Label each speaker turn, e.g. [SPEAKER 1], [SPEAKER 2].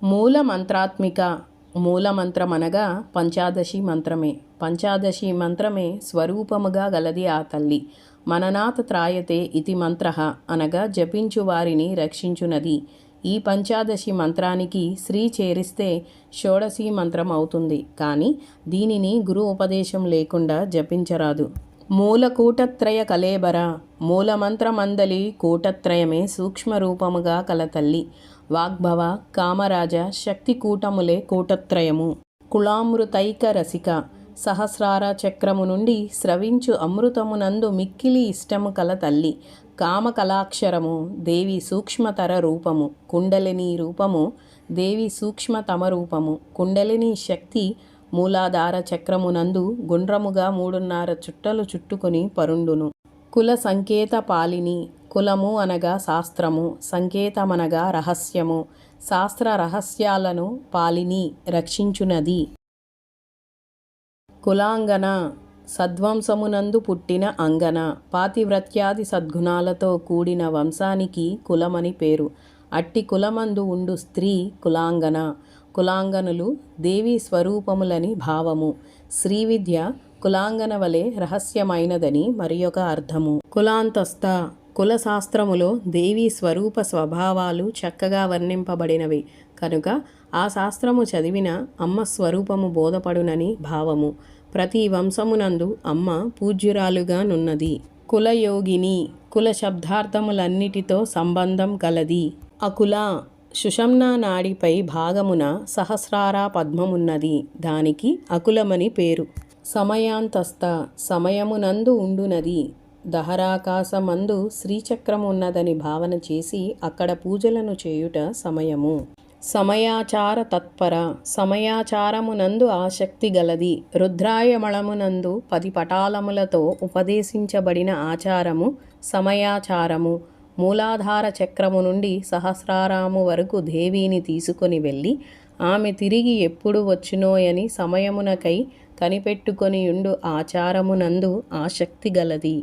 [SPEAKER 1] మూలమంత్రాత్మిక. మూలమంత్రమనగా పంచాదశి మంత్రమే. పంచాదశి మంత్రమే స్వరూపముగా గలది ఆ తల్లి. మననాథ త్రాయతే ఇతి మంత్రః అనగా జపించు వారిని రక్షించునది. ఈ పంచాదశి మంత్రానికి శ్రీ చేరిస్తే షోడశి మంత్రం అవుతుంది. కానీ దీనిని గురు ఉపదేశం లేకుండా జపించరాదు. మూలకూటత్రయ కళేబర. మూలమంత్రమందలి కూటత్రయమే సూక్ష్మరూపముగా కల తల్లి. వాగ్భవ, కామరాజ, శక్తి కూటములే కూటత్రయము. కుళామృతైక రసిక. సహస్రార చక్రము నుండి స్రవించు అమృతమునందు మిక్కిలి ఇష్టము కల తల్లి. కామకలాక్షరము దేవి సూక్ష్మతర రూపము. కుండలిని రూపము దేవి సూక్ష్మతమ రూపము. కుండలిని శక్తి మూలాధార చక్రమునందు గుండ్రముగా 3.5 చుట్టలు చుట్టుకొని పరుండును. కుల సంకేత పాలిని. కులము అనగా శాస్త్రము, సంకేతమనగా రహస్యము. శాస్త్ర రహస్యాలను పాలిని రక్షించునది. కులాంగన. సద్వంశమునందు పుట్టిన అంగన. పాతివ్రత్యాది సద్గుణాలతో కూడిన వంశానికి కులమని పేరు. అట్టి కులమందు ఉండు స్త్రీ కులాంగన. కులాంగనులు దేవీ స్వరూపములని భావము. శ్రీవిద్య కులాంగన వలె రహస్యమైనదని మరియొక అర్థము. కులాంతస్థ. కులశాస్త్రములో దేవీ స్వరూప స్వభావాలు చక్కగా వర్ణింపబడినవి కనుక ఆ శాస్త్రము చదివిన అమ్మ స్వరూపము బోధపడునని భావము. ప్రతి వంశమునందు అమ్మ పూజ్యురాలుగా నున్నది. కులయోగిని. కుల శబ్దార్థములన్నిటితో సంబంధం కలది. అకుల. సుషుమ్నా నాడిపై భాగమున సహస్రార పద్మమున్నది. దానికి అకులమని పేరు. సమయాంతస్థ. సమయమునందు ఉండునది. దహరాకాశమందు శ్రీచక్రము ఉన్నదని భావన చేసి అక్కడ పూజలను చేయుట సమయము. సమయాచార తత్పర. సమయాచారమునందు ఆసక్తి గలది. రుద్రాయమళమునందు 10 పటాలములతో ఉపదేశించబడిన ఆచారము సమయాచారము. మూలాధార చక్రము నుండి సహస్రారము వరకు దేవిని తీసుకొని వెళ్ళి ఆమె తిరిగి ఎప్పుడు వచ్చునోయని సమయమునకై కనిపెట్టుకొనియుండు ఆచారమునందు ఆసక్తి గలది.